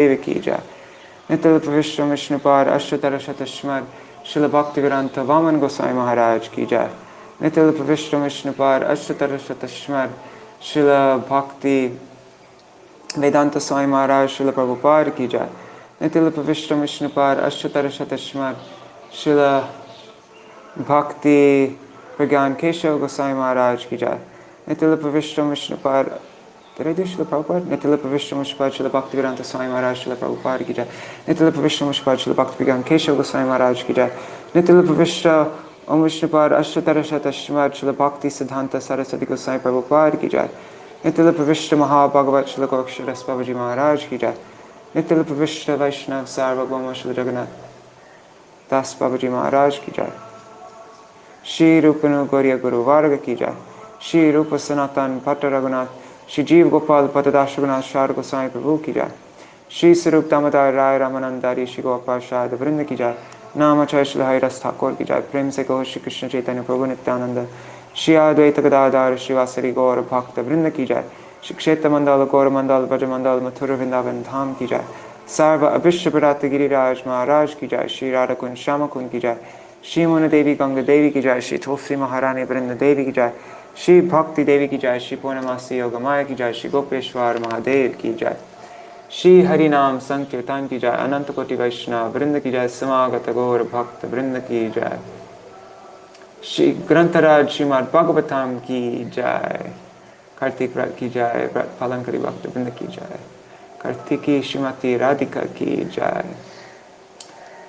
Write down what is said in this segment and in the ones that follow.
देव की जय। नित्य विश्व विष्णुपाद अष्टोत्तर शतश्मर शिल भक्तिवेदांत वामन गोसाई महाराज की जय। नित्य विश्व विष्णुपाद अष्टोत्तर शतश्मर शिल भक्ति वेदांत स्वामी महाराज शिल प्रभुपाद की जय। नित्य विश्व विष्णुपाद अष्टोत्तर शतश्मर शिल भक्ति प्रज्ञान केशव गोसाई महाराज की जय। नित्य विश्व विष्णुपाद शिल प्रभुपाद नित्य विश्व विष्णुपाद शिल भक्ति वेदांत स्वामी महाराज शिल प्रभुपाद की जय। नित्य विश्व विष्णुपाद शिल भक्ति प्रज्ञान केशव गोसाई महाराज की जय। नित्य विश्व विष्णुपाद अष्टोत्तर शतश्मर शिल भक्ति सिद्धांत सरस्वती गोसाई प्रभुपाद की जय। नित्य विश्व महाभगवत शिल गोक्षरस बाबूजी महाराज की जय। नित्य विश्व वैष्णव सार्वभौम शिल जगन्नाथ दास बाबूजी महाराज की जय। श्री रूप गौरिया गुरु वर्ग की जय। श्री रूप सनातन भट्ट रघुनाथ श्री जीव गोपाल पतदास रघुनाथ शार गोसाई प्रभु की जय। श्री स्वरूप दामोदर राय रामानंदारी श्री गोपाल शारद वृंद की जय। नाम अक्षय श्री हरिदास ठाकुर की जय। प्रेम से कहो श्री कृष्ण चैतन्य प्रभु नित्यानंद श्री अद्वैत गदाधर श्रीवासरी गौर भक्त वृंद की जय। श्री क्षेत्र मंडल गौर मंडल ब्रज मंडल मथुर वृंदावन धाम की जय। सर्व अभिष्ट विराट गिरिराज महाराज की जय। श्री राधा कुंज श्याम कुंज की जय। श्री मुन देवी गंगा देवी की जय। श्री तुलसी महारानी वृंद देवी की जय। श्री भक्ति देवी की जय। श्री पूर्णमासी योग माया की जय। श्री गोपेश्वर महादेव की जय। श्री हरि नाम संकीर्तन की जय। अनंत कोटि वैष्णव वृंद की जय। समागत गौर भक्त वृंद की जय। श्री ग्रंथराज श्रीमद् भागवतम की जय। कार्तिक की जय। व्रत पालन करी भक्त वृंद की जय। कार्तिकी श्रीमती राधिका की जय।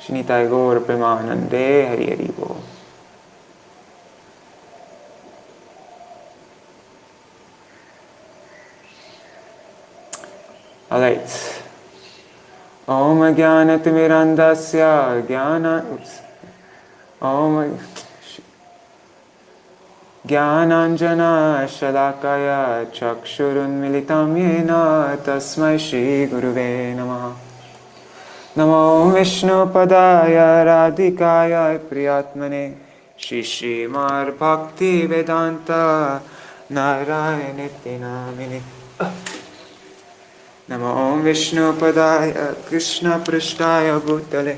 श्री निताय गौर प्रेमानंदे हरि हरि बोल। All right. Om Jnanatimirandasya Jnananjana Shalakaya Chakshurunmilitam Yena Tasmai Shri Guruve Namaha. Namo Vishnu Padaya Radhikaya Priyatmane Shri Srimad Bhakti Vedanta Narayaniti Namine. Namo Vishnu Padaya Krishna Prishtaya Bhutale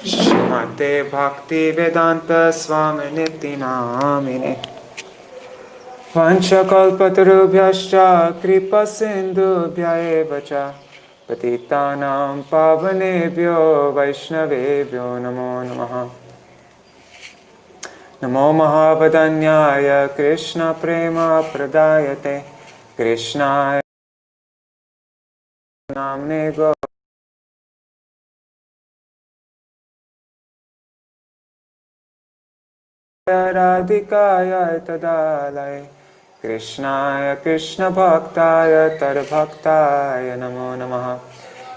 Shrimate Bhakti Vedanta Swami Niti Namine Vanchakalpatarubhyascha Kripa Sindhubhya eva cha Patitanam Pavanebhyo Vaishnavebhyo Namo Namaha. Namo Mahavadanyaya Krishna Prema Pradayate Krishna Namne Go Radhikaya Tadalaya Krishnaya Krishna Bhaktaya Tarbhaktaya Namo Namaha.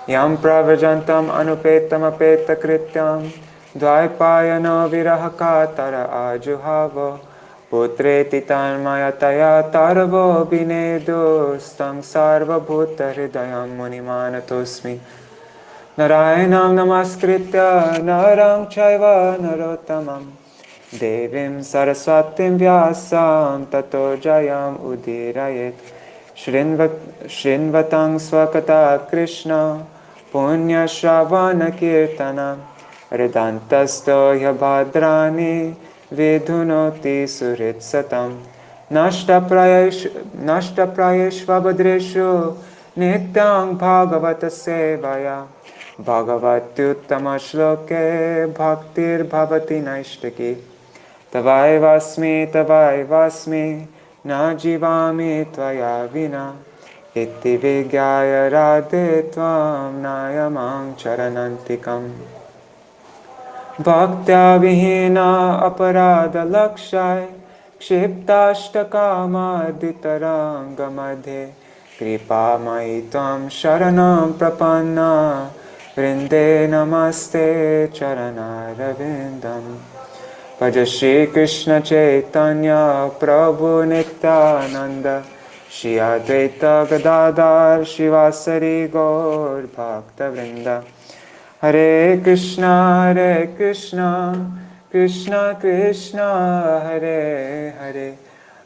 Yam Pravajantam Anupetam Apeta Krityam Dvaipayano Virahakatara Ajuhavo Putreti Tanmayataya Tarvo Binedu Stang Sarva Bhuta Hridayam Munimanatosmi Narayanam Namaskritya Narang Chaiva Narottamam Devim Saraswatim Vyasam Tato Jayam Udirayet Shrinvatang Swakata Krishna Punya Shravana Kirtanam Ridantasto Yabhadrani Vidhunoti Suritsatam Nashtaprayeshvabhadreshu Nityang Bhagavata Sevaya Bhagavatyuttama Shloke Bhaktir Bhavati Naishtaki Tavai Vasmi Na Jivami Tvaya Vina Iti Vigyaya Radhe Tvam Nayamang Charanantikam Bhaktya Vihina Aparada Lakshai Kshiptastakama Ditaranga Madhe Kripa Maitam Sharanam Prapanna Vrinde Namaste Charanaravindam Bhaja Shri Krishna Chaitanya Prabhu Nityananda Shri Advaita Gadadhar Shivasari Gaur Bhakta Vrinda Hare Krishna Krishna Krishna Hare Hare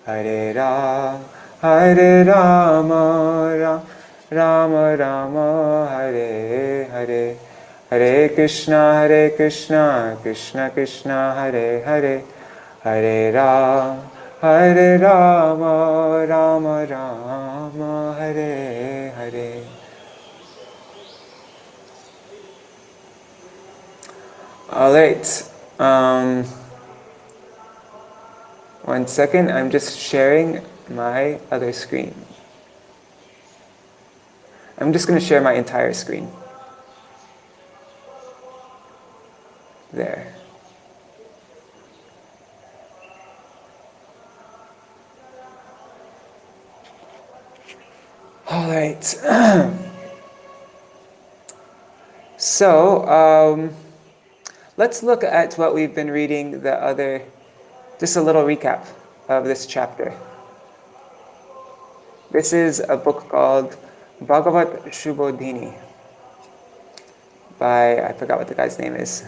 Hare Ram Hare Rama, Rama Rama, Hare Hare, Hare Krishna, Krishna Krishna, Hare Hare, Hare Rama, Rama Rama, Hare Hare. All right. 1 second. I'm just sharing my other screen. I'm just going to share my entire screen. There. All right. So, let's look at what we've been reading just a little recap of this chapter. This is a book called Bhagavad-kṣūbodhini by, I forgot what the guy's name is.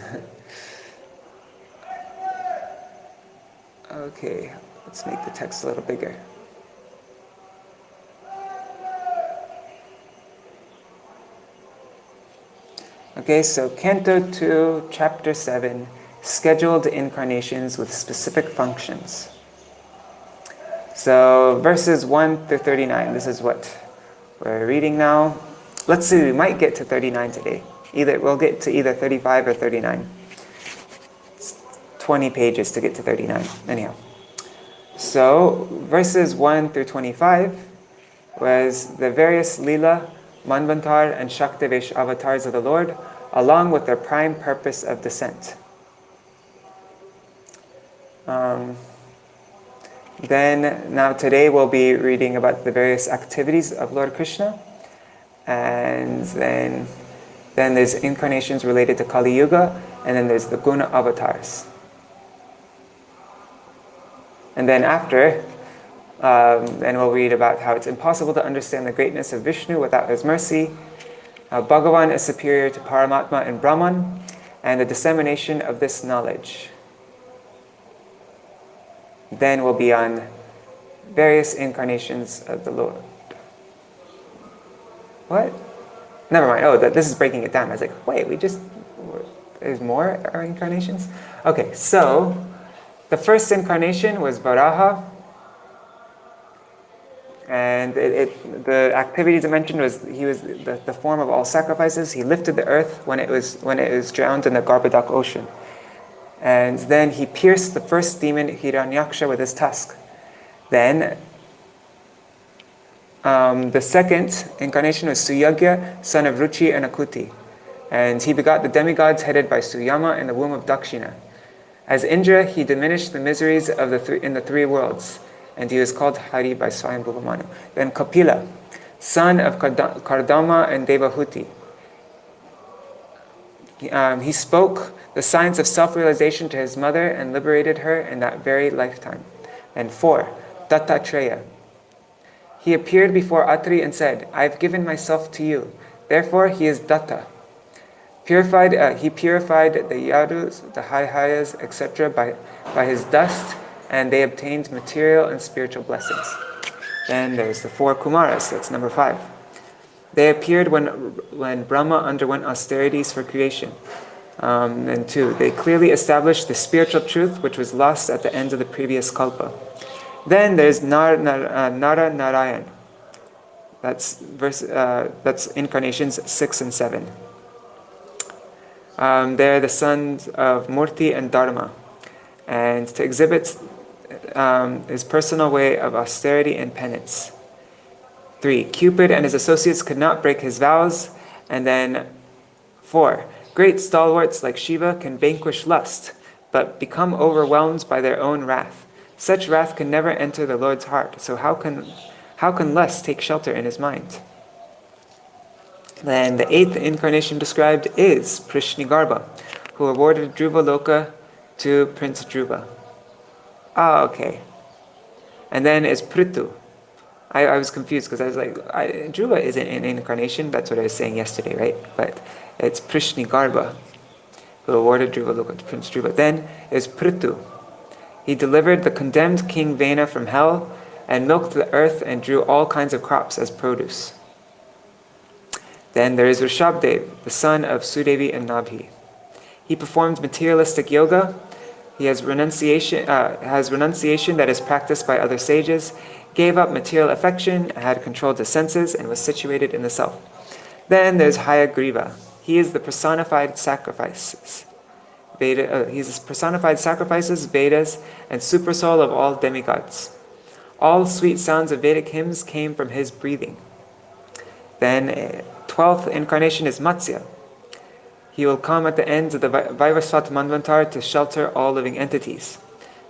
Okay, let's make the text a little bigger. Okay, so Canto 2, Chapter 7, Scheduled Incarnations with Specific Functions. So verses 1 through 39, this is what we're reading now. Let's see, we might get to 39 today. We'll get to either 35 or 39. It's 20 pages to get to 39. Anyhow. So verses 1 through 25 was the various Leela, Manvantar, and Shaktivesh avatars of the Lord, along with their prime purpose of descent. Now today we'll be reading about the various activities of Lord Krishna, and then there's incarnations related to Kali Yuga, and then there's the Guna avatars. And then after, then we'll read about how it's impossible to understand the greatness of Vishnu without his mercy, how Bhagavan is superior to Paramatma and Brahman, and the dissemination of this knowledge. Then we'll be on various incarnations of the Lord. What? Never mind. Oh, this is breaking it down. I was like, wait, there's more incarnations? Okay, so the first incarnation was Varaha. And the activities it mentioned was he was the form of all sacrifices. He lifted the earth when it was drowned in the Garbhodak ocean. And then he pierced the first demon Hiranyaksha with his tusk. Then the second incarnation was Suyagya, son of Ruchi and Akuti. And he begot the demigods headed by Suyama in the womb of Dakshina. As Indra, he diminished the miseries of in the three worlds, and he was called Hari by Swayambhuva Manu. Then Kapila, son of Kardama and Devahuti. He spoke the science of self-realization to his mother and liberated her in that very lifetime. And 4, Dattatreya. He appeared before Atri and said, I have given myself to you. Therefore he is Datta. He purified the Yadus, the Hayas, etc. by his dust, and they obtained material and spiritual blessings. Then there's the 4 Kumaras, that's number 5. They appeared when Brahma underwent austerities for creation. And 2, they clearly established the spiritual truth which was lost at the end of the previous kalpa. Then there's Nara Narayan. That's incarnations 6 and 7. They're the sons of Murti and Dharma, and to exhibit his personal way of austerity and penance. 3, Cupid and his associates could not break his vows. And then 4, great stalwarts like Shiva can vanquish lust, but become overwhelmed by their own wrath. Such wrath can never enter the Lord's heart, so how can lust take shelter in his mind? Then the 8th incarnation described is Prishni-garbha, who awarded Dhruva Loka to Prince Dhruva. Okay. And then is Prithu. I was confused because I was like, Dhruva isn't an incarnation. That's what I was saying yesterday, right? But it's Prishni-garbha, who awarded Dhruva Loka to Prince Dhruva. Then is Prithu. He delivered the condemned King Vena from hell and milked the earth and drew all kinds of crops as produce. Then there is Rishabdev, the son of Sudevi and Nabhi. He performed materialistic yoga. He has renunciation that is practiced by other sages, gave up material affection, had controlled his senses, and was situated in the self. Then there's Hayagriva. He is the personified sacrifices. Vedas, and supersoul of all demigods. All sweet sounds of Vedic hymns came from his breathing. Then 12th incarnation is Matsya. He will come at the end of the Vaivasvat Manvantar to shelter all living entities.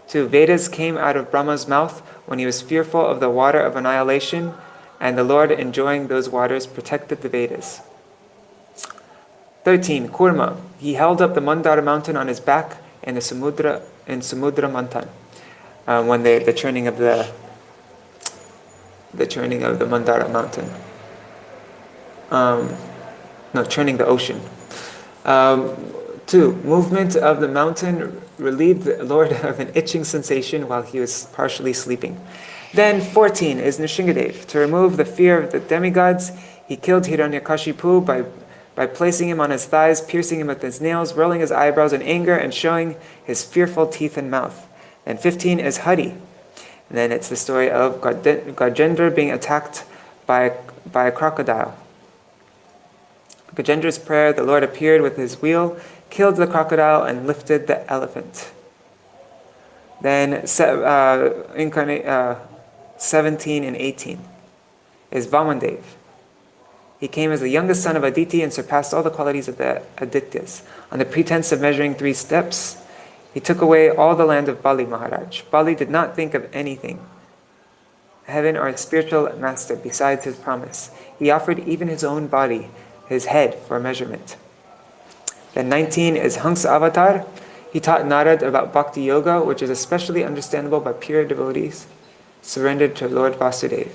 2. Vedas came out of Brahma's mouth when he was fearful of the water of annihilation, and the Lord, enjoying those waters, protected the Vedas. 13. Kurma. He held up the Mandara mountain on his back in Samudra Manthan, when the churning of the Mandara mountain. Churning the ocean. 2. Movement of the mountain relieved the Lord of an itching sensation while he was partially sleeping. Then 14 is Nrsingadev. To remove the fear of the demigods, he killed Hiranyakashipu by placing him on his thighs, piercing him with his nails, rolling his eyebrows in anger, and showing his fearful teeth and mouth. And 15 is Hari. And then it's the story of Gajendra being attacked by a crocodile. Gajendra's prayer, the Lord appeared with his wheel, killed the crocodile, and lifted the elephant. Then 17 and 18 is Vamandev. He came as the youngest son of Aditi and surpassed all the qualities of the Adityas. On the pretense of measuring 3 steps, he took away all the land of Bali Maharaj. Bali did not think of anything, heaven or his spiritual master, besides his promise. He offered even his own body, his head, for measurement. Then 19 is Hansa Avatar. He taught Narad about Bhakti Yoga, which is especially understandable by pure devotees surrendered to Lord Vasudeva.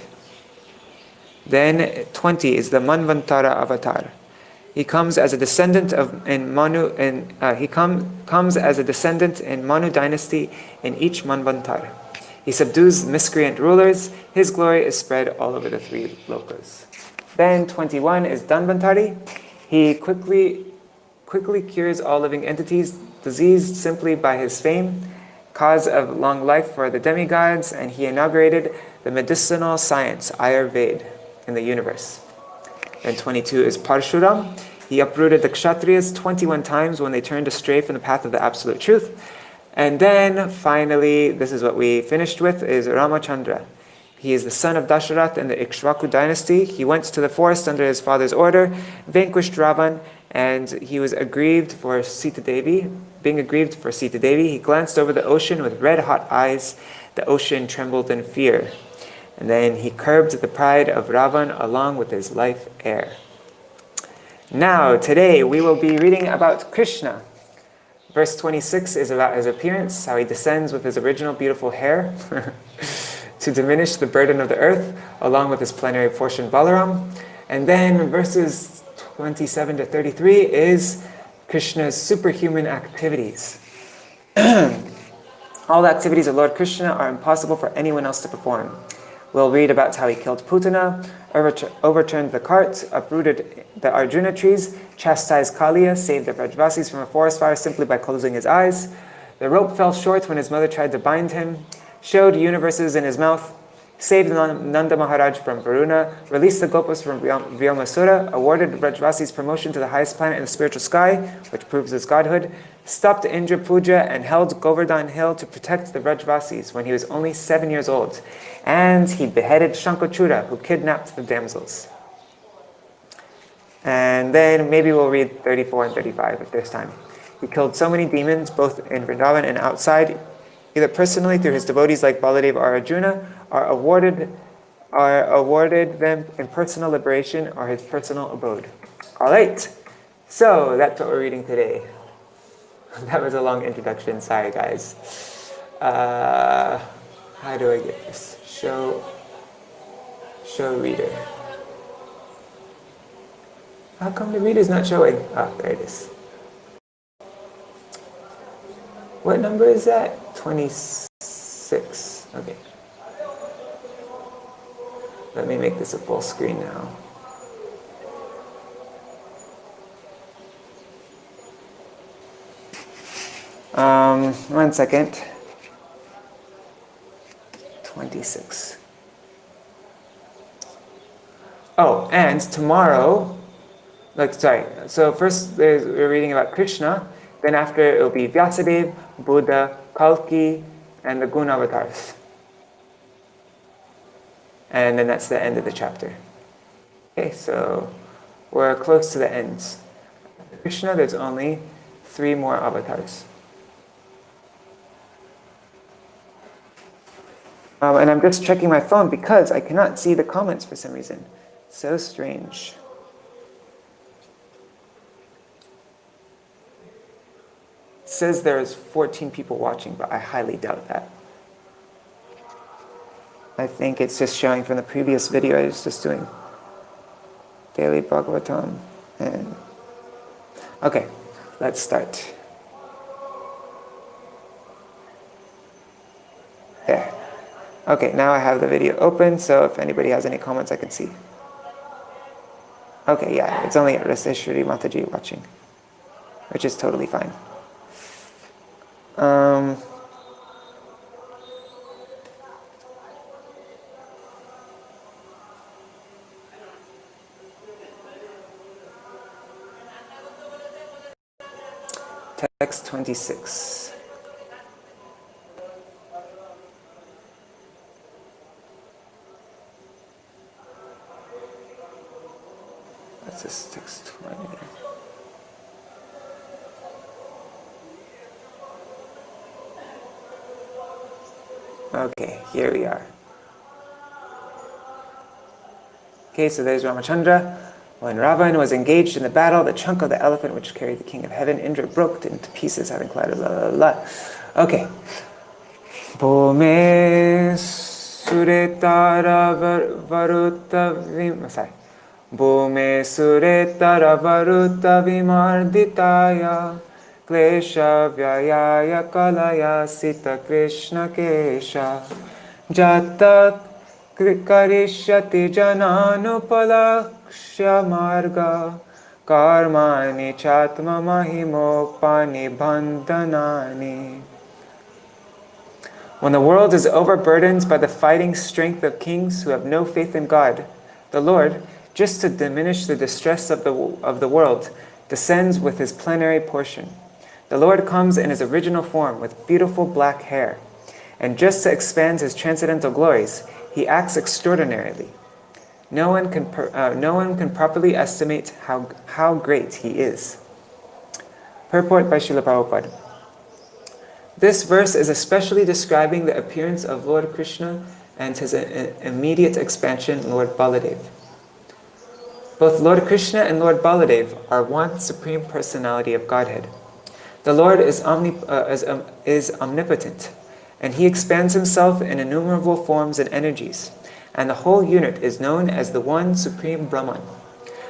Then 20 is the Manvantara Avatar. He comes as a descendant comes as a descendant in Manu dynasty in each Manvantar. He subdues miscreant rulers. His glory is spread all over the 3 lokas. Then 21 is Dhanvantari. He quickly cures all living entities, diseased simply by his fame, cause of long life for the demigods, and he inaugurated the medicinal science, Ayurveda, in the universe. Then 22 is Parshuram. He uprooted the Kshatriyas 21 times when they turned astray from the path of the absolute truth. And then finally, this is what we finished with, is Ramachandra. He is the son of Dasharath in the Ikshvaku dynasty. He went to the forest under his father's order, vanquished Ravan, and he was aggrieved for Sita Devi. Being aggrieved for Sita Devi, he glanced over the ocean with red-hot eyes. The ocean trembled in fear. And then he curbed the pride of Ravan along with his life air. Now, today, we will be reading about Kṛṣṇa. Verse 26 is about his appearance, how he descends with his original beautiful hair to diminish the burden of the earth, along with his plenary portion Balaram. And then verses 27 to 33 is Krishna's superhuman activities. All the activities of Lord Kṛṣṇa are impossible for anyone else to perform. We'll read about how he killed Putana, overturned the cart, uprooted the Arjuna trees, chastised Kaliya, saved the Vrajvasis from a forest fire simply by closing his eyes. The rope fell short when his mother tried to bind him, showed universes in his mouth, saved Nanda Maharaj from Varuna, released the Gopas from Vyomasura, awarded Vrajvasis promotion to the highest planet in the spiritual sky, which proves his godhood, stopped Indra Puja and held Govardhan hill to protect the Vrajvasis when he was only 7 years old. And he beheaded Shankachura, who kidnapped the damsels. And then maybe we'll read 34 and 35 if there's time. He killed so many demons, both in Vrindavan and outside, either personally through his devotees like Baladev or Arjuna, or awarded them in personal liberation or his personal abode. All right, so that's what we're reading today. That was a long introduction. Sorry, guys. How do I get this? Show reader. How come the reader's not showing? Ah, there it is. What number is that? 26. Okay. Let me make this a full screen now. One second. 26. Oh, and tomorrow, so first we're reading about Krishna, then after it will be Vyasadeva, Buddha, Kalki, and the Guna avatars. And then that's the end of the chapter. Okay, so we're close to the end. After Krishna, there's only 3 more avatars. And I'm just checking my phone because I cannot see the comments for some reason. So strange. It says there's 14 people watching, but I highly doubt that. I think it's just showing from the previous video I was just doing. Daily Bhagavatam. And okay, let's start. There. Okay, now I have the video open, so if anybody has any comments, I can see. Okay, yeah, it's only Raseshwari Mataji watching, which is totally fine. Text 26. That's just text 20. Okay, here we are. Okay, so there's Ramachandra. When Ravan was engaged in the battle, the trunk of the elephant which carried the king of heaven, Indra, broke into pieces, having collided. Okay. Bhome suretara varutavim. Sorry. Bhome suretara varutavimarditaya klesha vyayaya kalaya sita Krishna kesha jata karishyati jananupalakshya marga karmani chatma mahimopani bandhanani. When the world is overburdened by the fighting strength of kings who have no faith in God, the Lord, just to diminish the distress of the world, descends with his plenary portion. The Lord comes in his original form with beautiful black hair, and just to expand his transcendental glories, he acts extraordinarily. No one can properly estimate how great he is. Purport by Srila Prabhupada. This verse is especially describing the appearance of Lord Krishna and his immediate expansion, Lord Baladev. Both Lord Krishna and Lord Baladev are one Supreme Personality of Godhead. The Lord is omnipotent, and he expands himself in innumerable forms and energies, and the whole unit is known as the one Supreme Brahman.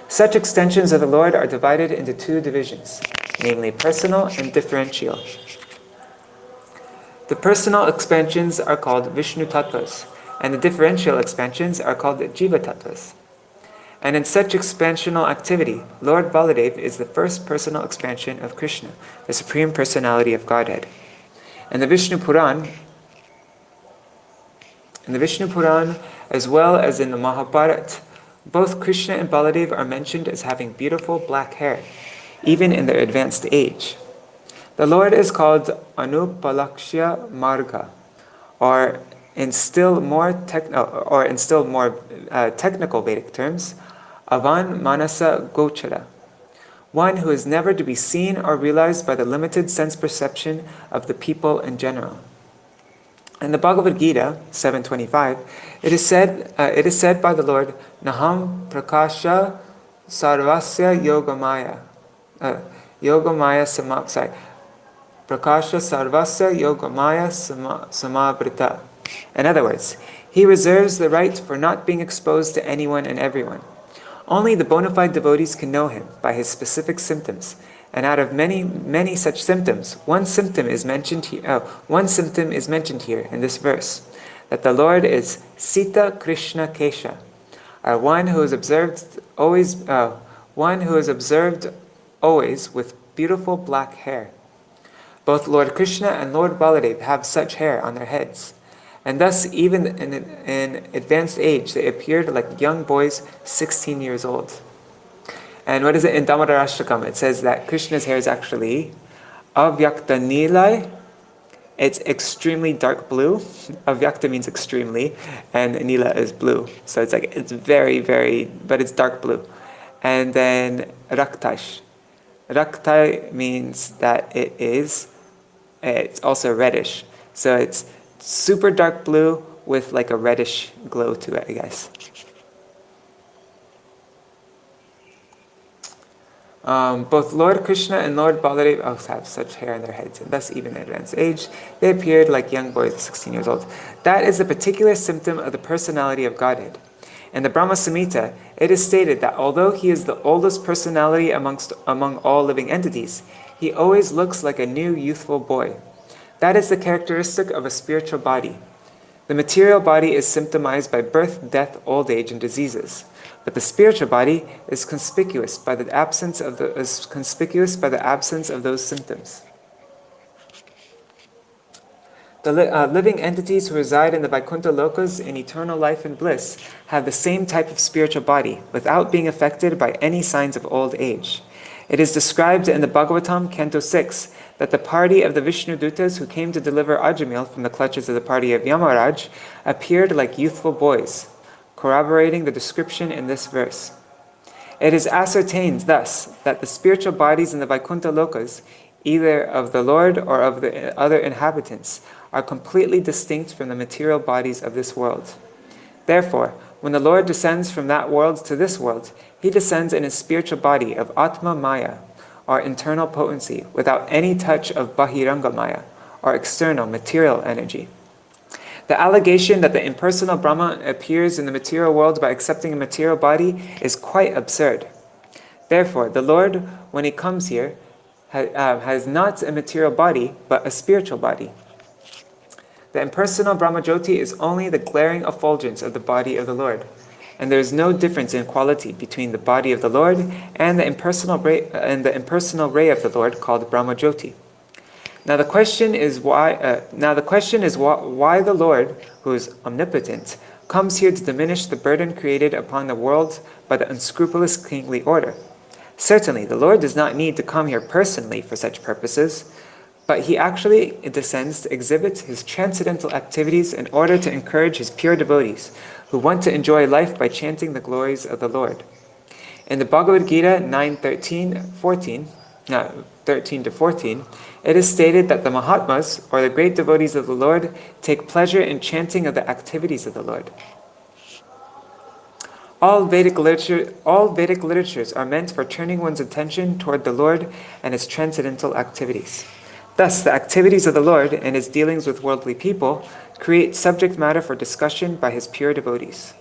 Such extensions of the Lord are divided into 2 divisions, namely personal and differential. The personal expansions are called Vishnu Tattvas, and the differential expansions are called Jiva Tattvas. And in such expansional activity, Lord Baladev is the first personal expansion of Krishna, the Supreme Personality of Godhead. In the Vishnu Puran, as well as in the Mahabharata, both Krishna and Baladev are mentioned as having beautiful black hair, even in their advanced age. The Lord is called Anupalakshya Marga, or in still more technical Vedic terms, Avan Manasa Gochara, one who is never to be seen or realized by the limited sense perception of the people in general. In the Bhagavad Gita 7:25, it is said by the Lord, Naham Prakasha Sarvasya Yogamaya. Prakasha Sarvasya Yogamaya Samabrita. In other words, he reserves the right for not being exposed to anyone and everyone. Only the bona fide devotees can know him by his specific symptoms, and out of many, many such symptoms, one symptom is mentioned here in this verse, that the Lord is Sita Krishna Kesha, one who is observed always with beautiful black hair. Both Lord Krishna and Lord Baladeva have such hair on their heads, and thus even in advanced age they appeared like young boys 16 years old. And what is it in Damodarastakam? It says that Krishna's hair is actually avyakta nilai. It's extremely dark blue. Avyakta means extremely, and nila is blue. So it's very, very, but it's dark blue. And then raktash. Raktai means that it's also reddish. So it's super dark blue with like a reddish glow to it, I guess. Both Lord Krishna and Lord Baladeva also have such hair on their heads, and thus even at advanced age, they appeared like young boys 16 years old. That is a particular symptom of the personality of Godhead. In the Brahma Samhita, it is stated that although he is the oldest personality among all living entities, he always looks like a new youthful boy. That is the characteristic of a spiritual body. The material body is symptomized by birth, death, old age, and diseases. But the spiritual body is conspicuous by the absence of those symptoms. The living entities who reside in the Vaikuntha lokas in eternal life and bliss have the same type of spiritual body without being affected by any signs of old age. It is described in the Bhagavatam, Canto 6, that the party of the Vishnu Dutas who came to deliver Ajamil from the clutches of the party of Yamaraj appeared like youthful boys, corroborating the description in this verse. It is ascertained thus that the spiritual bodies in the Vaikuntha lokas, either of the Lord or of the other inhabitants, are completely distinct from the material bodies of this world. Therefore, when the Lord descends from that world to this world, he descends in his spiritual body of Atma Maya, or internal potency, without any touch of Bahiranga Maya, or external material energy. The allegation that the impersonal Brahma appears in the material world by accepting a material body is quite absurd. Therefore, the Lord, when he comes here, has not a material body, but a spiritual body. The impersonal Brahmajyoti is only the glaring effulgence of the body of the Lord, and there is no difference in quality between the body of the Lord and the impersonal ray of the Lord called Brahmajyoti. Now the question is why the Lord, who is omnipotent, comes here to diminish the burden created upon the world by the unscrupulous kingly order. Certainly, the Lord does not need to come here personally for such purposes, but he actually descends to exhibit his transcendental activities in order to encourage his pure devotees, who want to enjoy life by chanting the glories of the Lord. In the Bhagavad Gita 9:13-14, it is stated that the Mahatmas, or the great devotees of the Lord, take pleasure in chanting of the activities of the Lord. All Vedic literatures are meant for turning one's attention toward the Lord and his transcendental activities. Thus, the activities of the Lord and his dealings with worldly people create subject matter for discussion by his pure devotees.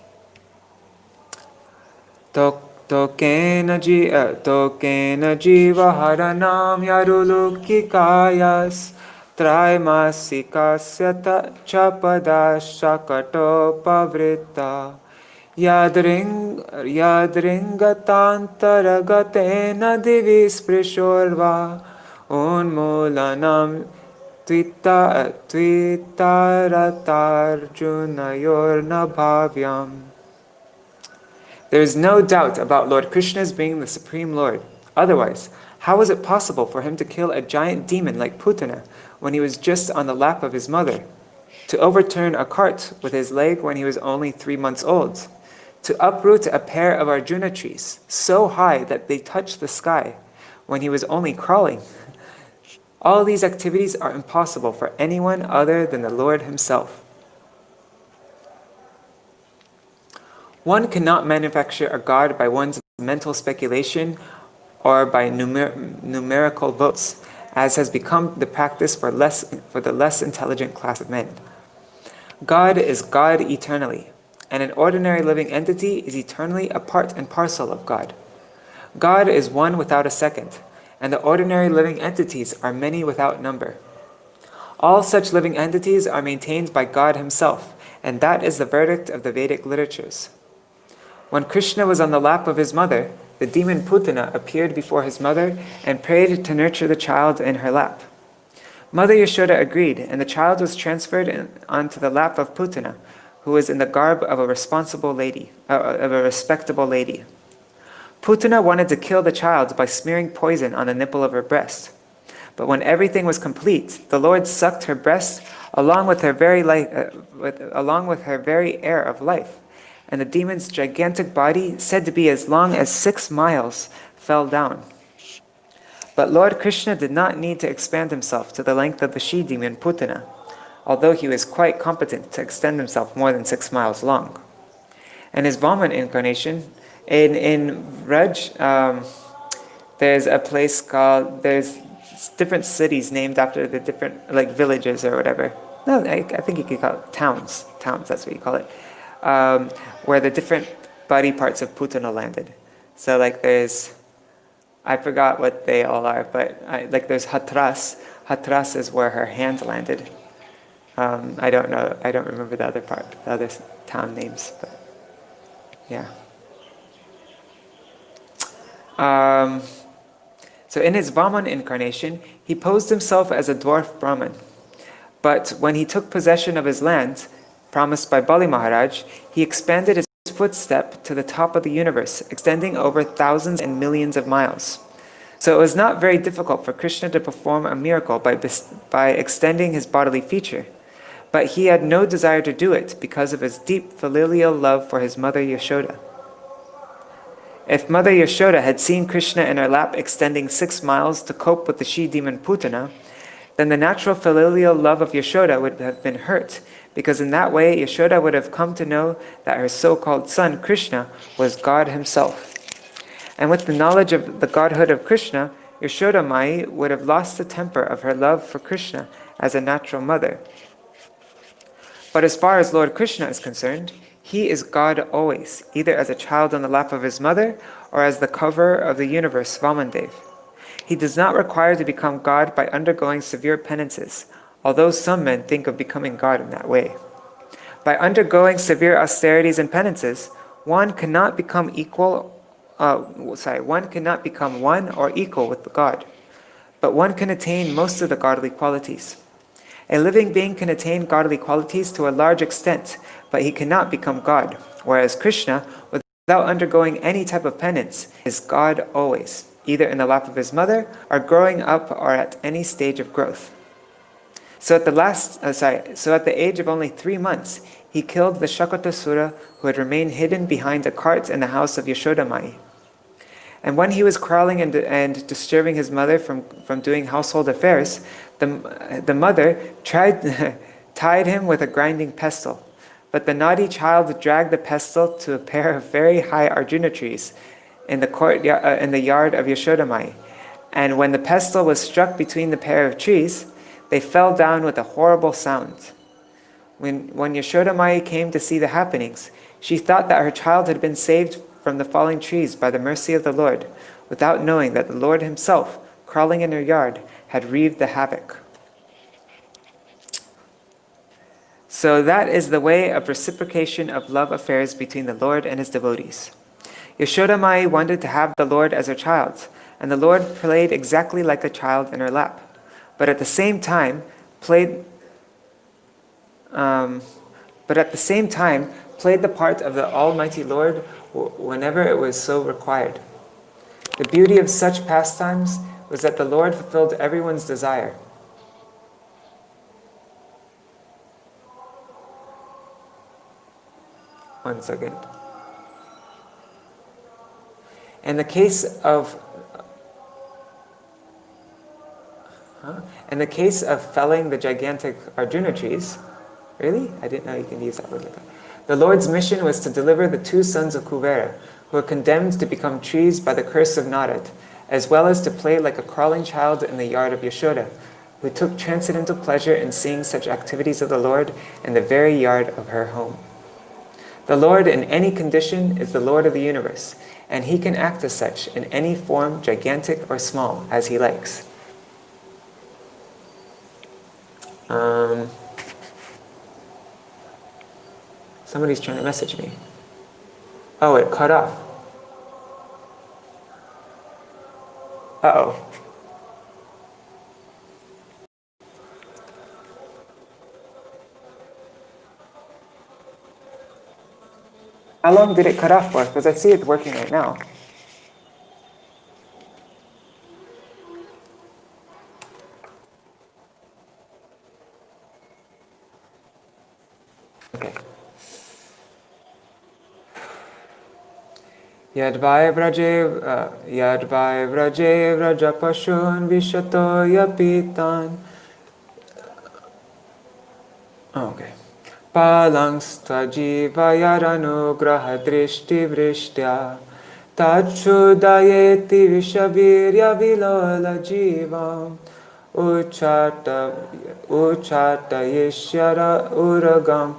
Tokena jiva haranam yarulukikayas traimasikasya chapada shakato pavrita yadringatantaragaten divi sprishorva unmulanam tvitaratarjunayorna bhavyam. There is no doubt about Lord Krishna's being the Supreme Lord. Otherwise, how was it possible for him to kill a giant demon like Putana when he was just on the lap of his mother? To overturn a cart with his leg when he was only 3 months old? To uproot a pair of Arjuna trees so high that they touched the sky when he was only crawling? All these activities are impossible for anyone other than the Lord himself. One cannot manufacture a god by one's mental speculation or by numerical votes, as has become the practice for the less intelligent class of men. God is God eternally, and an ordinary living entity is eternally a part and parcel of God. God is one without a second, and the ordinary living entities are many without number. All such living entities are maintained by God himself, and that is the verdict of the Vedic literatures. When Kṛṣṇa was on the lap of his mother, the demon Putana appeared before his mother and prayed to nurture the child in her lap. Mother Yashoda agreed, and the child was transferred onto the lap of Putana, who was in the garb of a respectable lady. Putana wanted to kill the child by smearing poison on the nipple of her breast. But when everything was complete, the Lord sucked her breast along with her very air of life, and the demon's gigantic body, said to be as long as 6 miles, fell down. But Lord Kṛṣṇa did not need to expand himself to the length of the she-demon Putana, although he was quite competent to extend himself more than 6 miles long. In his Vaman incarnation, in Raj, there's a place called, there's different cities named after the different, like, villages or whatever. No, I think you could call it towns. Towns, that's what you call it. Where the different body parts of Putana landed. So, like, there's, I forgot what they all are, but like there's Hatras. Hatras is where her hand landed. I don't know. I don't remember the other town names, but yeah. So in his Vaman incarnation, he posed himself as a dwarf Brahmin. But when he took possession of his land, promised by Bali Maharaj, he expanded his footstep to the top of the universe, extending over thousands and millions of miles. So it was not very difficult for Kṛṣṇa to perform a miracle by extending his bodily feature. But he had no desire to do it because of his deep filial love for his mother Yashoda. If Mother Yashoda had seen Kṛṣṇa in her lap extending 6 miles to cope with the she-demon Putana, then the natural filial love of Yashoda would have been hurt, because in that way Yashoda would have come to know that her so-called son Kṛṣṇa was God himself. And with the knowledge of the godhood of Kṛṣṇa, Yashoda Mai would have lost the temper of her love for Kṛṣṇa as a natural mother. But as far as Lord Kṛṣṇa is concerned, he is God always, either as a child on the lap of his mother or as the cover of the universe, Vamandev. He does not require to become God by undergoing severe penances, although some men think of becoming God in that way. By undergoing severe austerities and penances, one cannot become one or equal with God, but one can attain most of the godly qualities. A living being can attain godly qualities to a large extent, but he cannot become God, whereas Kṛṣṇa, without undergoing any type of penance, is God always, either in the lap of his mother, or growing up, or at any stage of growth. So at the age of only 3 months, he killed the Shakatasura who had remained hidden behind a cart in the house of Yashoda Mai. And when he was crawling and disturbing his mother from doing household affairs, the mother tied him with a grinding pestle. But the naughty child dragged the pestle to a pair of very high Arjuna trees in the yard of Yashoda Mai. And when the pestle was struck between the pair of trees, they fell down with a horrible sound. When Yashoda Mai came to see the happenings, she thought that her child had been saved from the falling trees by the mercy of the Lord, without knowing that the Lord himself, crawling in her yard, had wreaked the havoc. So that is the way of reciprocation of love affairs between the Lord and his devotees. Yashoda Mai wanted to have the Lord as her child, and the Lord played exactly like a child in her lap, but at the same time played the part of the Almighty Lord whenever it was so required. The beauty of such pastimes was that the Lord fulfilled everyone's desire. One second. In the case of felling the gigantic Arjuna trees, really? I didn't know you can use that word like that. The Lord's mission was to deliver the 2 sons of Kuvera, who were condemned to become trees by the curse of Narad, as well as to play like a crawling child in the yard of Yashoda, who took transcendental pleasure in seeing such activities of the Lord in the very yard of her home. The Lord in any condition is the Lord of the universe, and he can act as such in any form, gigantic or small, as he likes. Somebody's trying to message me. Oh, it cut off. Uh-oh. How long did it cut off for? Because I see it working right now. Okay. Yadvai vraje vrajapashun vishato yapitan. Oh, okay. Palangsta jivayaranu graha drishti vrishtya tachudayeti vishavirya vilola jivam uchata yeshyara uragam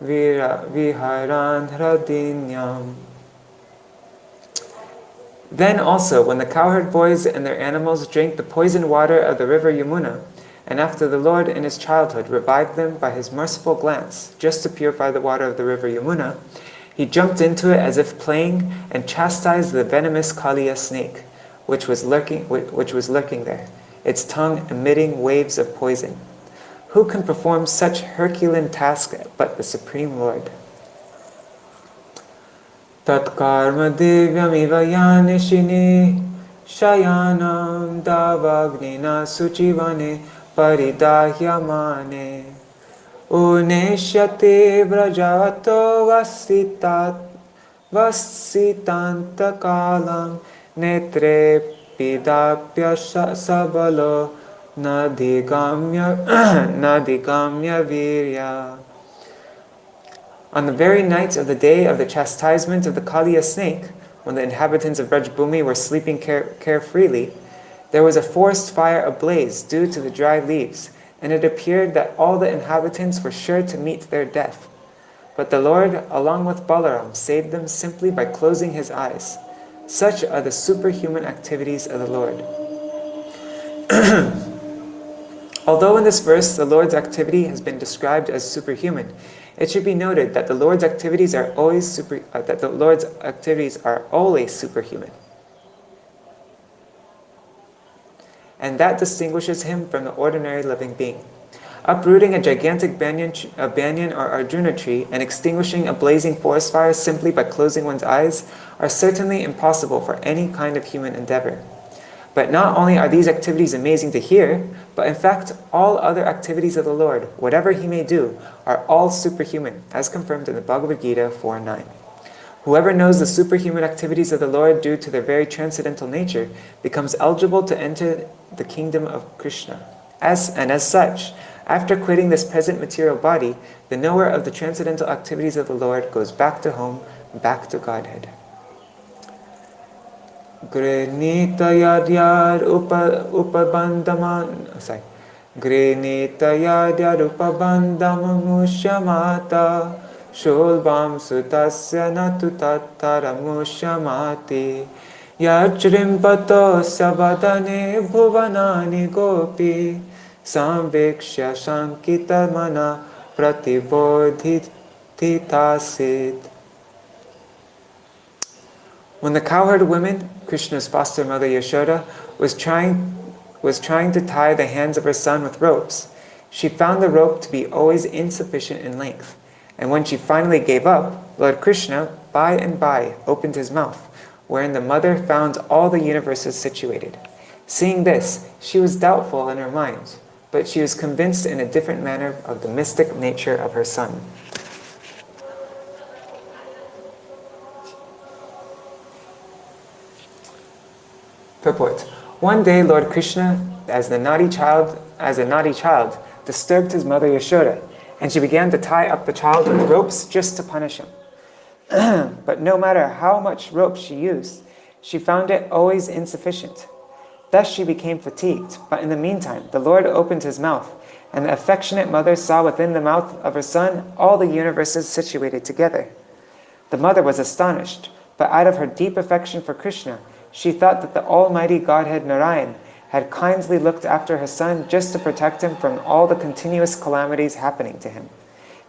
viharan hradinyam. Then also, when the cowherd boys and their animals drank the poisoned water of the river Yamuna, and after the Lord in his childhood revived them by his merciful glance, just to purify the water of the river Yamuna, he jumped into it as if playing and chastised the venomous Kaliya snake, which was lurking there, its tongue emitting waves of poison. Who can perform such Herculean task but the Supreme Lord? Tat karma divyam ivayanishini shayanam davagnina suchivane paridahyamane uneshyate vrajato vasitantakalam netre pidapya sabalo nadigamya virya. On the very night of the day of the chastisement of the Kaliya snake, when the inhabitants of Brajbhumi were sleeping carefreely, there was a forest fire ablaze due to the dry leaves, and it appeared that all the inhabitants were sure to meet their death. But the Lord, along with Balaram, saved them simply by closing his eyes. Such are the superhuman activities of the Lord. Although in this verse the Lord's activity has been described as superhuman, it should be noted that the Lord's activities are always superhuman. And that distinguishes him from the ordinary living being. Uprooting a gigantic banyan or Arjuna tree and extinguishing a blazing forest fire simply by closing one's eyes are certainly impossible for any kind of human endeavor. But not only are these activities amazing to hear, but in fact all other activities of the Lord, whatever he may do, are all superhuman, as confirmed in the Bhagavad Gita 4.9. Whoever knows the superhuman activities of the Lord due to their very transcendental nature becomes eligible to enter the kingdom of Kṛṣṇa. As such, after quitting this present material body, the knower of the transcendental activities of the Lord goes back to home, back to Godhead. Grenita yadyar upabandamamushamata shulbam sutasya natutattaramushamati yajrimpato sabadane bhuvanani gopi samvekshya shankita mana pratibodhitasit. When the cowherd woman, Krishna's foster mother Yashoda, was trying to tie the hands of her son with ropes, she found the rope to be always insufficient in length. And when she finally gave up, Lord Krishna, by and by, opened his mouth, wherein the mother found all the universes situated. Seeing this, she was doubtful in her mind, but she was convinced in a different manner of the mystic nature of her son. Purport. One day, Lord Krishna, as a naughty child, disturbed his mother Yashoda, and she began to tie up the child with ropes just to punish him. But no matter how much rope she used, she found it always insufficient. Thus she became fatigued, but in the meantime, the Lord opened his mouth, and the affectionate mother saw within the mouth of her son all the universes situated together. The mother was astonished, but out of her deep affection for Krishna, she thought that the almighty Godhead Narayan had kindly looked after her son just to protect him from all the continuous calamities happening to him.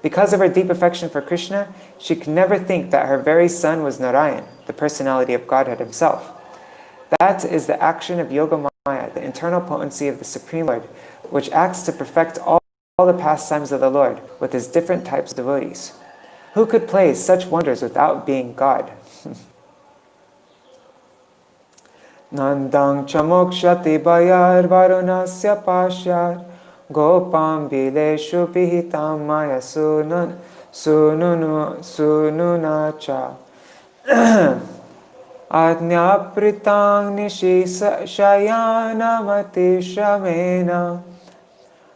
Because of her deep affection for Krishna, she could never think that her very son was Narayan, the personality of Godhead himself. That is the action of Yoga Maya, the internal potency of the Supreme Lord, which acts to perfect all the pastimes of the Lord with his different types of devotees. Who could play such wonders without being God? Nandang chamokshati bayar varunasya pashyar gopam bileshu pihitam maya sununacha Adnyapritang nishi shayanamati shamena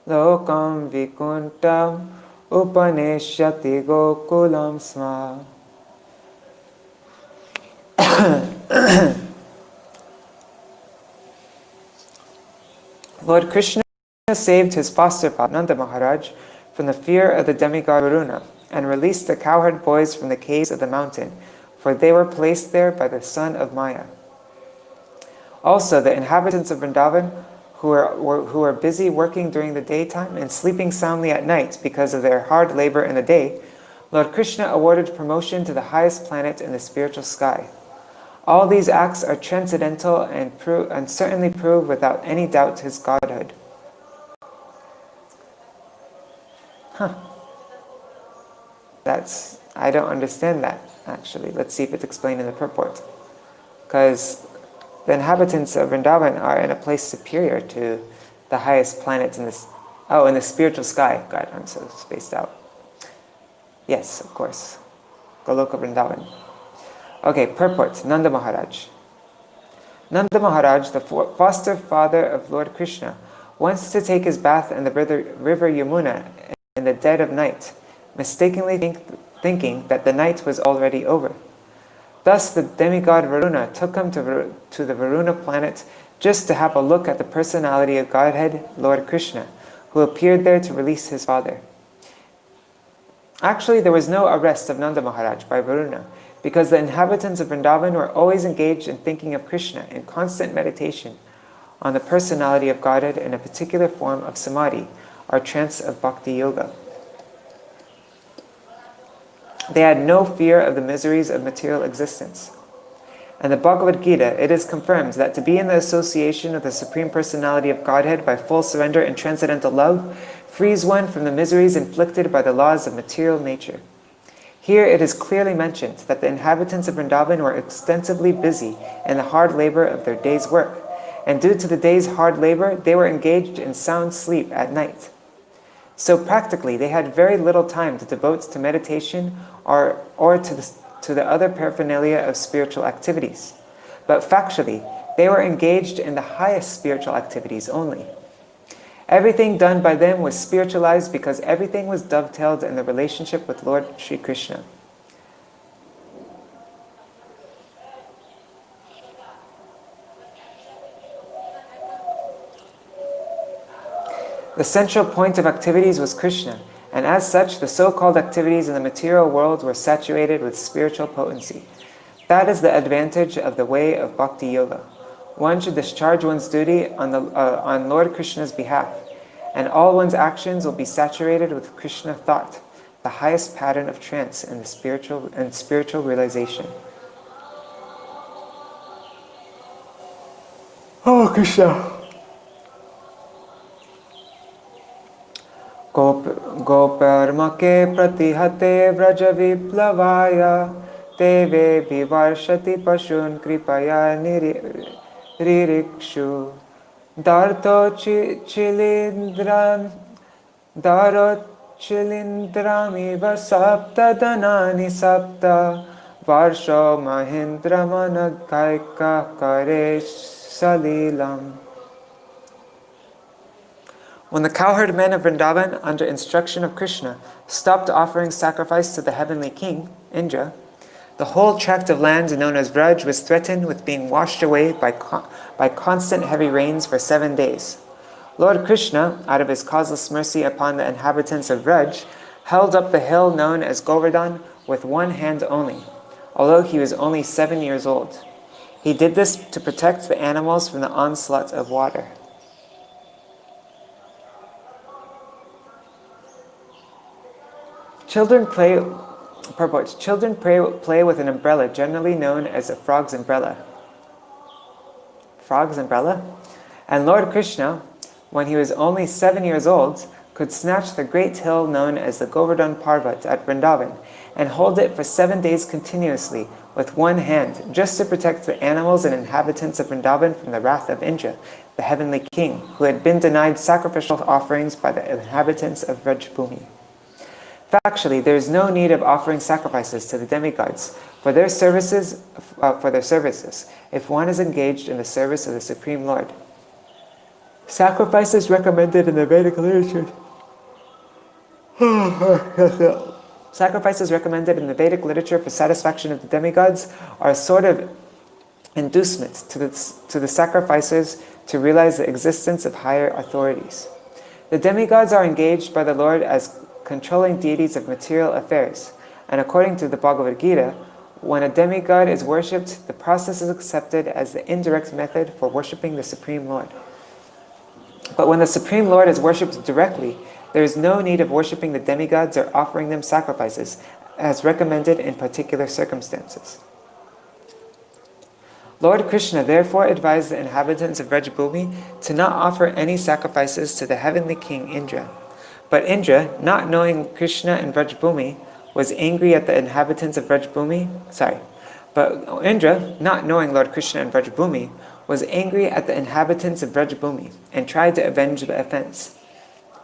lokam vikuntam upaneshyati gokulam sma. Lord Krishna saved his foster father Nanda Maharaj from the fear of the demigod Varuna and released the cowherd boys from the caves of the mountain, for they were placed there by the son of Maya. Also, the inhabitants of Vrindavan, who were busy working during the daytime and sleeping soundly at night because of their hard labor in the day, Lord Krishna awarded promotion to the highest planet in the spiritual sky. All these acts are transcendental and certainly prove without any doubt his godhood. I don't understand that, actually. Let's see if it's explained in the purport. Because the inhabitants of Vrindavan are in a place superior to the highest planet in this. Oh, in the spiritual sky. God, I'm so spaced out. Yes, of course. Goloka Vrindavan. Okay, purport. Nanda Maharaj. Nanda Maharaj, the foster father of Lord Krishna, wants to take his bath in the river Yamuna in the dead of night, mistakenly thinking that the night was already over. Thus the demigod Varuna took him to the Varuna planet just to have a look at the personality of Godhead, Lord Krishna, who appeared there to release his father. Actually, there was no arrest of Nanda Maharaj by Varuna, because the inhabitants of Vrindavan were always engaged in thinking of Krishna in constant meditation on the personality of Godhead in a particular form of samadhi, or trance of bhakti yoga. They had no fear of the miseries of material existence. In the Bhagavad Gita, it is confirmed that to be in the association of the Supreme Personality of Godhead by full surrender and transcendental love frees one from the miseries inflicted by the laws of material nature. Here it is clearly mentioned that the inhabitants of Vrindavan were extensively busy in the hard labor of their day's work, and due to the day's hard labor, they were engaged in sound sleep at night. So practically, they had very little time to devote to meditation or to the other paraphernalia of spiritual activities. But factually, they were engaged in the highest spiritual activities only. Everything done by them was spiritualized because everything was dovetailed in the relationship with Lord Sri Krishna. The central point of activities was Krishna, and as such, the so-called activities in the material world were saturated with spiritual potency. That is the advantage of the way of Bhakti Yoga. One should discharge one's duty on Lord Krishna's behalf, and all one's actions will be saturated with Krishna thought, the highest pattern of trance in spiritual realization. Oh, Krishna! Goparmake pratihate vraja viplavaya teve vivarshati pashun kripaya nirikshu darto chilindramiva sapta danani sapta varsho mahindra managaika kare salilam. When the cowherd men of Vrindavan, under instruction of Krishna, stopped offering sacrifice to the heavenly king, Indra, the whole tract of land known as Vraj was threatened with being washed away by constant heavy rains for 7 days. Lord Krishna, out of his causeless mercy upon the inhabitants of Vraj, held up the hill known as Govardhan with one hand only, although he was only 7 years old. He did this to protect the animals from the onslaught of water. Children play, purport, children play with an umbrella generally known as a frog's umbrella. Frog's umbrella? And Lord Kṛṣṇa, when he was only 7 years old, could snatch the great hill known as the Govardhan-Parvat at Vrindavan and hold it for 7 days continuously with one hand, just to protect the animals and inhabitants of Vrindavan from the wrath of Indra, the heavenly king, who had been denied sacrificial offerings by the inhabitants of Vrajbhumi. Factually, there is no need of offering sacrifices to the demigods for their services, if one is engaged in the service of the Supreme Lord. Sacrifices recommended in the Vedic literature. Sacrifices recommended in the Vedic literature for satisfaction of the demigods are a sort of inducement to the sacrificers to realize the existence of higher authorities. The demigods are engaged by the Lord as controlling deities of material affairs, and according to the Bhagavad Gita, when a demigod is worshipped, the process is accepted as the indirect method for worshipping the Supreme Lord. But when the Supreme Lord is worshipped directly, there is no need of worshipping the demigods or offering them sacrifices, as recommended in particular circumstances. Lord Kṛṣṇa therefore advised the inhabitants of Vrajbhumi to not offer any sacrifices to the heavenly king Indra. But Indra, not knowing Kṛṣṇa and Vrajbhumi, was angry at the inhabitants of Vrajbhumi. But Indra, not knowing Lord Kṛṣṇa and Vrajbhumi, was angry at the inhabitants of Vrajbhumi and tried to avenge the offense.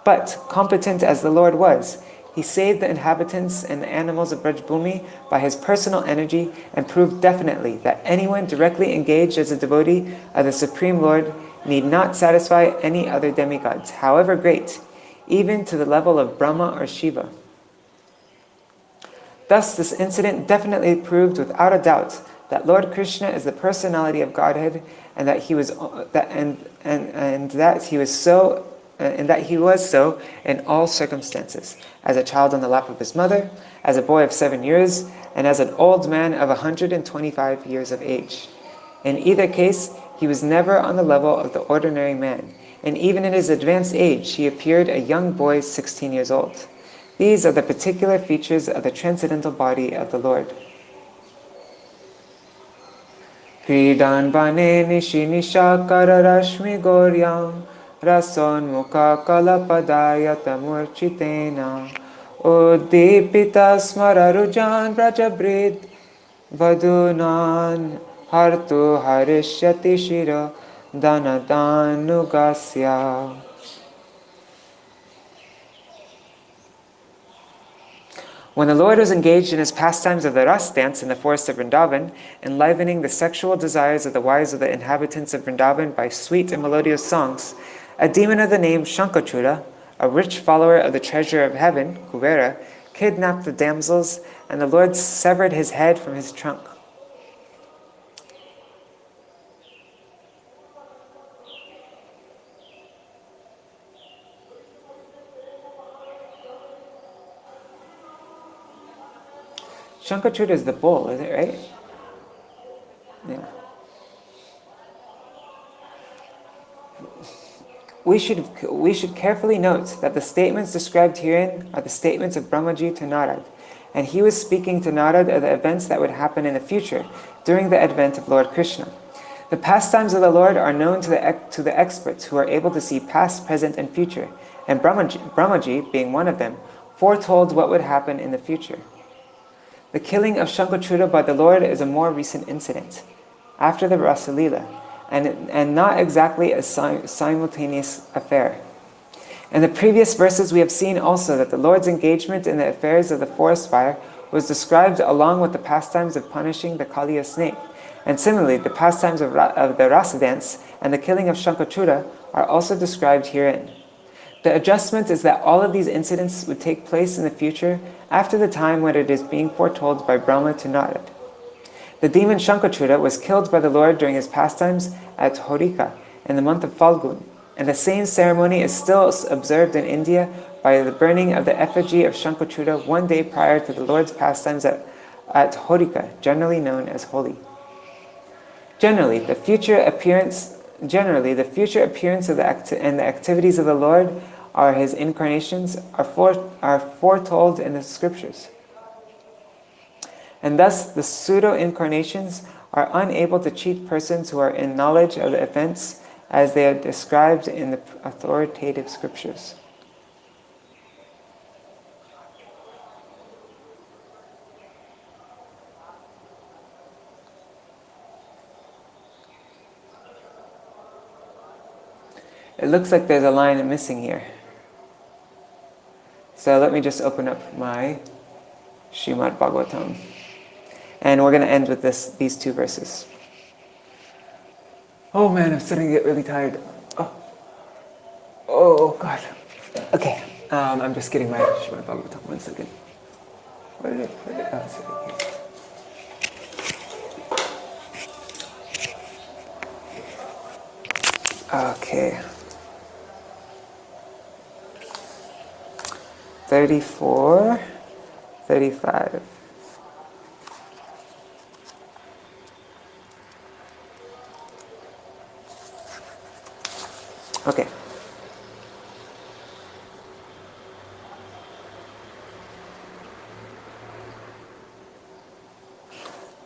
But, competent as the Lord was, he saved the inhabitants and the animals of Vrajbhumi by his personal energy and proved definitely that anyone directly engaged as a devotee of the Supreme Lord need not satisfy any other demigods, however great, even to the level of Brahma or Shiva. Thus, this incident definitely proved without a doubt that Lord Kṛṣṇa is the personality of Godhead, and that he was so in all circumstances, as a child on the lap of his mother, as a boy of 7 years, and as an old man of 125 years of age. In either case, he was never on the level of the ordinary man, and even in his advanced age, he appeared a young boy 16 years old. These are the particular features of the transcendental body of the Lord. Kridan bane nishi nishakara rashmi goryam rason mukha kalapadayata murchitena uddipita smararujan vrajabrid vadunan hartu harishyati shira danadanugasya. When the Lord was engaged in his pastimes of the Ras dance in the forest of Vrindavan, enlivening the sexual desires of the wives of the inhabitants of Vrindavan by sweet and melodious songs, a demon of the name Shankha-chūda, a rich follower of the treasure of heaven, Kubera, kidnapped the damsels, and the Lord severed his head from his trunk. Shankha-chūda is the bull, is it right? Yeah. We should carefully note that the statements described herein are the statements of Brahmaji to Narad, and he was speaking to Narad of the events that would happen in the future during the advent of Lord Kṛṣṇa. The pastimes of the Lord are known to the experts who are able to see past, present, and future, and Brahmaji, being one of them, foretold what would happen in the future. The killing of Shankha-chūda by the Lord is a more recent incident, after the Rasalila, and not exactly a simultaneous affair. In the previous verses we have seen also that the Lord's engagement in the affairs of the forest fire was described along with the pastimes of punishing the Kaliya snake, and similarly the pastimes of the Rasa dance and the killing of Shankha-chūda are also described herein. The adjustment is that all of these incidents would take place in the future after the time when it is being foretold by Brahma to Narad. The demon Shankha-chūda was killed by the Lord during his pastimes at Horika in the month of Falgun, and the same ceremony is still observed in India by the burning of the effigy of Shankha-chūda one day prior to the Lord's pastimes at Horika, generally known as Holi. Generally, the future appearance and the activities of the Lord are his incarnations are foretold in the scriptures. And thus the pseudo-incarnations are unable to cheat persons who are in knowledge of the events as they are described in the authoritative scriptures. It looks like there's a line missing here. So let me just open up my Srimad Bhagavatam. And we're going to end with these two verses. Oh man, I'm starting to get really tired. Oh God. Okay, I'm just getting my Srimad Bhagavatam. 1 second. Where did it? Oh, it's right here. Okay. 34, 35. Okay.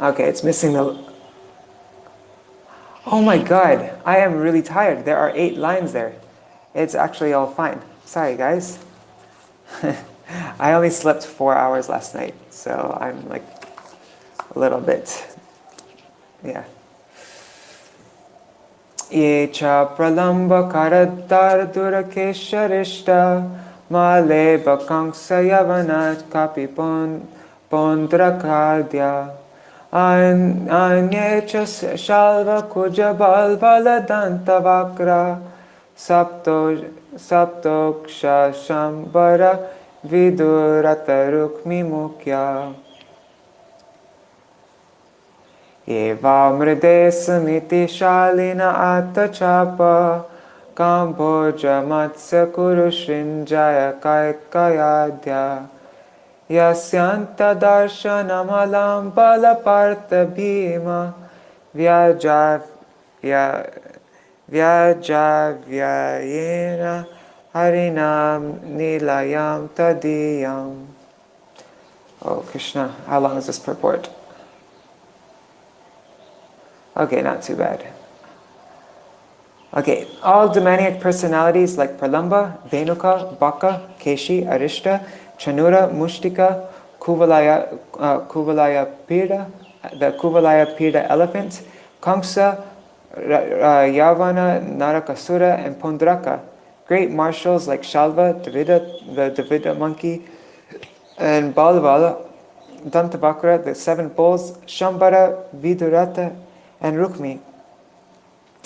Okay, it's missing the... Oh my God, I am really tired. There are 8 lines there. It's actually all fine. Sorry, guys. I only slept 4 hours last night, so I'm like a little bit, yeah. Yecha pralamba karadar durakesharishta male bakangsa yavana kapi pondrakadya anyecha shalva kujabal valadanta vakra saptoksha shambara viduratarukmi mukya eva mridesmiti shalina atachapa kamboja matsya kurushin jaya kaikayadya yasyanta darshanamalam balapartha bhima Vyajavyayena harinam nilayam tadiyam. Oh, Kṛṣṇa, how long is this purport? Okay, not too bad. Okay, all demoniac personalities like Pralamba, Venuka, Baka, Keshi, Arishta, Chanura, Mushtika, Kuvalaya Pida, the Kuvalaya Pida elephant, Kṛṣṇa, Yavana, Narakasura, and Pondraka, great marshals like Shalva, the Davida monkey, and Balvala, Dantavakra, the 7 bulls, Shambara, Vidurata, and Rukmi,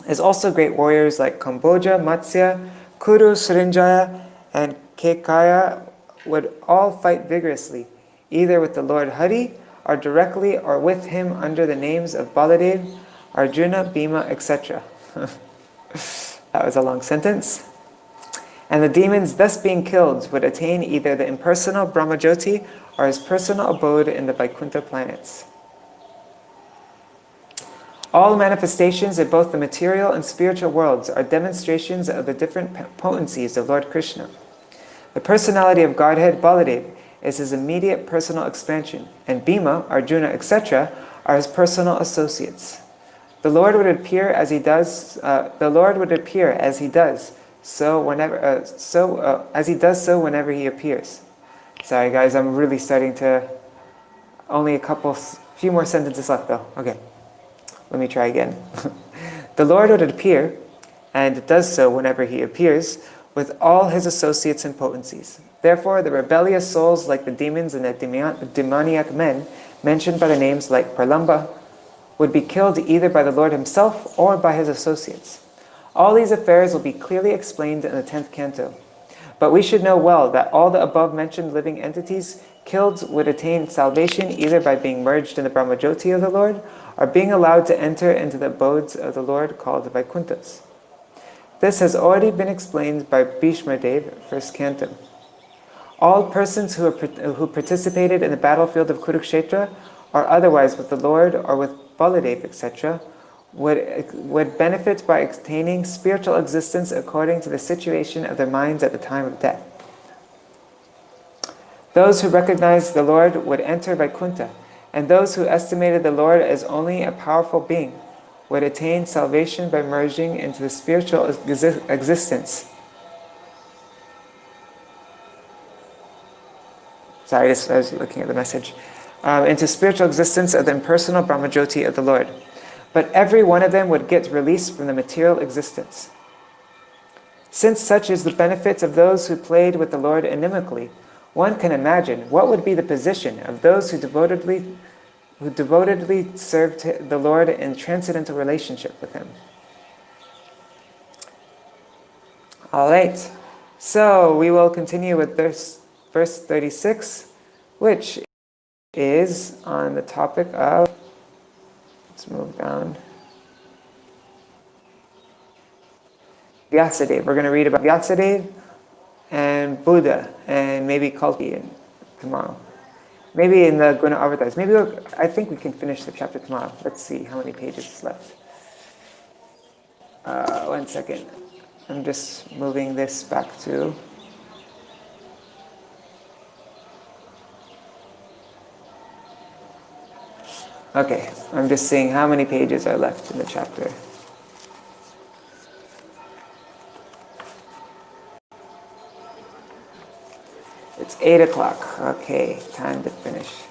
as also great warriors like Kamboja, Matsya, Kuru, Srinjaya, and Kekaya would all fight vigorously, either with the Lord Hari, or directly, or with him under the names of Baladev, Arjuna, Bhima, etc. That was a long sentence. And the demons thus being killed would attain either the impersonal Brahmajyoti or his personal abode in the Vaikuntha planets. All manifestations in both the material and spiritual worlds are demonstrations of the different potencies of Lord Kṛṣṇa. The personality of Godhead, Baladev, is his immediate personal expansion, and Bhima, Arjuna, etc. are his personal associates. The Lord would appear as he does. So whenever he appears. Sorry, guys, I'm really starting to. Only few more sentences left, though. Okay, let me try again. The Lord would appear, and does so whenever he appears, with all his associates and potencies. Therefore, the rebellious souls, like the demons and the demoniac men, mentioned by the names like Pralamba, would be killed either by the Lord himself or by his associates. All these affairs will be clearly explained in the 10th canto. But we should know well that all the above-mentioned living entities killed would attain salvation either by being merged in the Brahmajyoti of the Lord or being allowed to enter into the abodes of the Lord called the Vaikunthas. This has already been explained by Bhishma Dev, 1st canto. All persons who participated in the battlefield of Kurukshetra or otherwise with the Lord or with Baladev, etc., would benefit by attaining spiritual existence according to the situation of their minds at the time of death. Those who recognized the Lord would enter Vaikuntha, and those who estimated the Lord as only a powerful being would attain salvation by merging into the spiritual existence. Sorry, I was looking at the message. Into spiritual existence of the impersonal Brahmajyoti of the Lord. But every one of them would get released from the material existence. Since such is the benefit of those who played with the Lord inimically, one can imagine what would be the position of those who devotedly served the Lord in transcendental relationship with Him. All right, so we will continue with this verse 36, which is on the topic of, let's move down, Vyasadeva. We're going to read about Vyasadeva and Buddha and maybe Kalki tomorrow. Maybe in the Guna Avatars. Maybe I think we can finish the chapter tomorrow. Let's see how many pages is left. 1 second. I'm just moving this back to... Okay, I'm just seeing how many pages are left in the chapter. It's 8 o'clock. Okay, time to finish.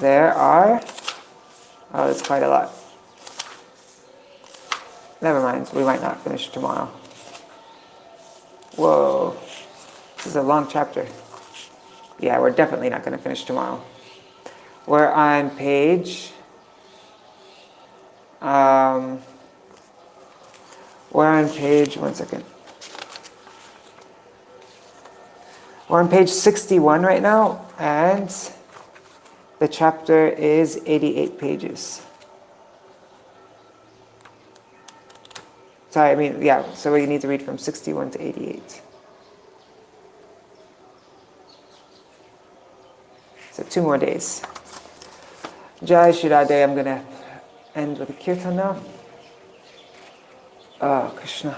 There are... Oh, it's quite a lot. Never mind, we might not finish tomorrow. Whoa, this is a long chapter. Yeah, we're definitely not going to finish tomorrow. We're on page... one second. We're on page 61 right now, and the chapter is 88 pages. Sorry, I mean, yeah, so we need to read from 61 to 88. So 2 more days. Jaya Shri Radhe, I'm going to end with a kirtan now. Oh, Kṛṣṇa.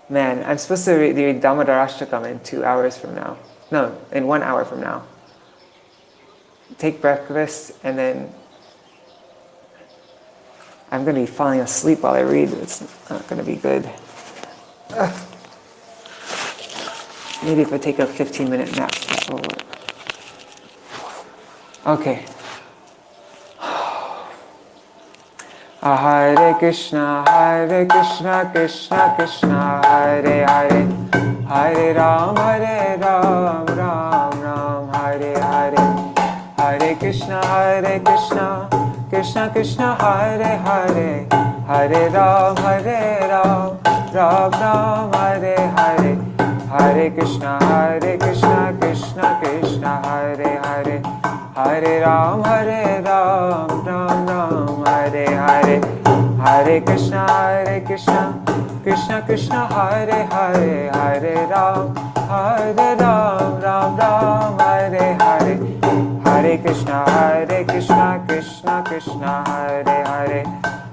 Man, I'm supposed to read Damodarastakam in 2 hours from now. No, in 1 hour from now. Take breakfast, and then I'm going to be falling asleep while I read. It's not going to be good. Maybe if I take a 15-minute nap, that will work. Okay. Hare Krishna, Krishna Krishna, Hare Hare, Hare Ram, Ram Ram, Hare Hare, Hare Krishna, Krishna Krishna, Hare Hare, Hare Ram, Ram Ram, Hare Hare, Hare Krishna, Krishna Krishna, Hare Hare, Hare Ram, Ram Ram, Hare Hare, Hare Krishna, Krishna Krishna, Hare Hare, Hare Ram, Ram Ram, Hare Hare, Hare Krishna, Krishna Krishna, Hare Hare,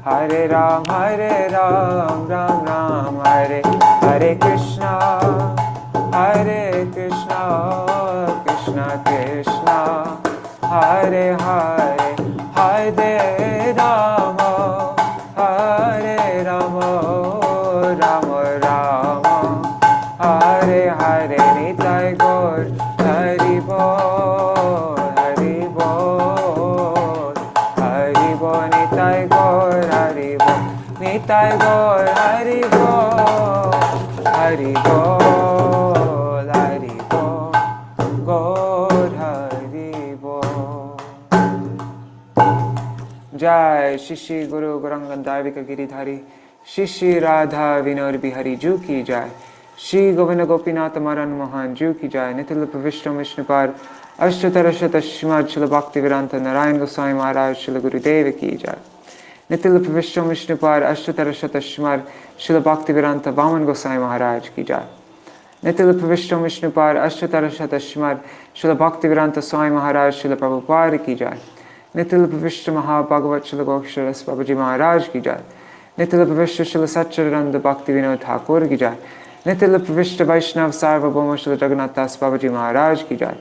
Hare Ram, Ram Ram, Hare Hare Krishna, Krishna Krishna, Hare Hare, Hare Rama, Rama Rama, Hare Hare, Nitai Gaur, Hari Bol, Hari Bol, Hari Bol, Nitai Gaur, Hari Bol, Nitai Gaur, Hari Bol, Hari Bol, Hari Bol, Gaur Hari Bol. Jai Shishi Guru Gauranga Giridhari, Shishi Radha Vinod Bihari Ju Ki Jai, Shri Govinda Gopinath Maran Mohan Ju Ki Jai, Nitila Pravishtam Vishnupad, Ashtatarashata Shmad Shila Bhakti Viranta Narayan Goswami Maharaj Shila Guru Deva Ki Jai, Nitila Pravishtam Vishnupad, Ashtatarashata Shmad Shila Bhakti Viranta Vaman Goswami Maharaj Ki Jai, Nityalapa Vishnu Vishnupad Ashtatarashatashmad Srila Bhaktivedanta Swami Maharaj Srila Prabhupada ki jai. Nityalapa Vishnu Mahabhagavat Srila Goksharas Babaji Maharaj ki jai. Nityalapa Vishnu Srila Satchidananda Bhaktivinoda Thakur ki jai. Nityalapa Vishnu Vaishnava Sarvabhauma Srila Jagannath Das Babaji Maharaj ki jai.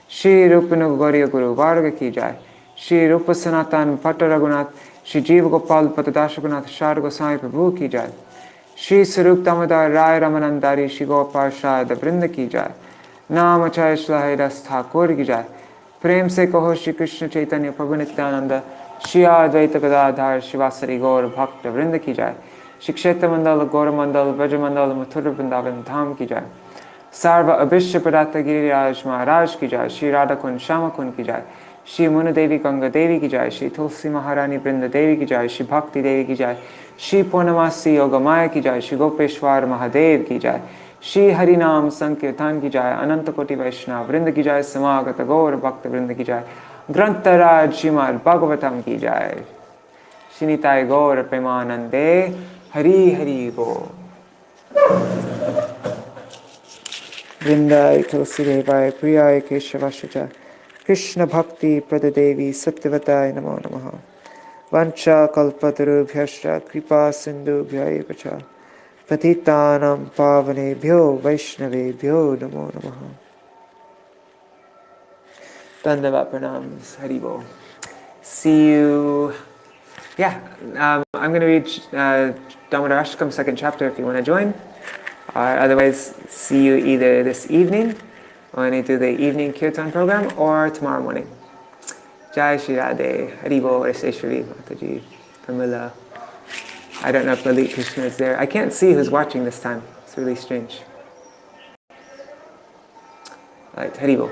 Shri Rupanu Gauriya Guru Varga ki jai. Shri Rupa Sanatan Bhatta Raghunath Shri Jiva Gopal Patadashagunath Shad Goswami Prabhu ki jai. Shri Sarup Damodar Rai Ramanandari Shri Gopal the Vrinda ki jai. Nam Acharya Shri Haridas Thakur ki jai. Prem se kaho Shri Krishna Chaitanya Prabhu Nityananda Shri Advaita Gadadhar Shivasari Gaur Bhakta Vrinda ki jai. Shri Kshetra Mandal Gaura Mandal Vaja Mandal Mathura Vrindavan Dham ki jai. Sarva Abhishya Padatta Giriraj Maharaj ki jai. Shri Radha Kun Shama Kun ki jai. Shri Muna Devi Ganga Devi ki jai. Shri Tulsi Maharani Vrinda Devi ki jai. Shri Bhakti Devi ki jai. Shri Purnamasi Yogamaya ki jai. Shri Gopeshwar Mahadev ki jai. Shri Harinam Sankirtan ki jai. Ananta Koti Vaishnava Vrinda ki jai. Samagata Gaur Bhakta Vrinda ki jai. Grantaraj Srimad Bhagavatam ki jai. Shri Nitai Gaur Premanande Hari Hari Bo. Vrindai Tulsi Devai Priyai Keshavashaja Krishna Bhakti Pradadevi Satyavatai Namo Namaha Vancha Kalpatarubhyascha Kripa Sindhubhya Evacha Patitanam Pavanebhyo Vaishnavebhyo Namo Namaha. Dandavat Pranams, Haribo. See you. Yeah, I'm going to read Damodarastakam 2nd chapter if you want to join. Otherwise, see you either this evening when I do the evening kirtan program or tomorrow morning. Jai Shri Radhe, Haribo, Raseshwari, Mataji, Pramila. I don't know if Lalit Krishna is there. I can't see who's watching this time. It's really strange. Right, Haribo.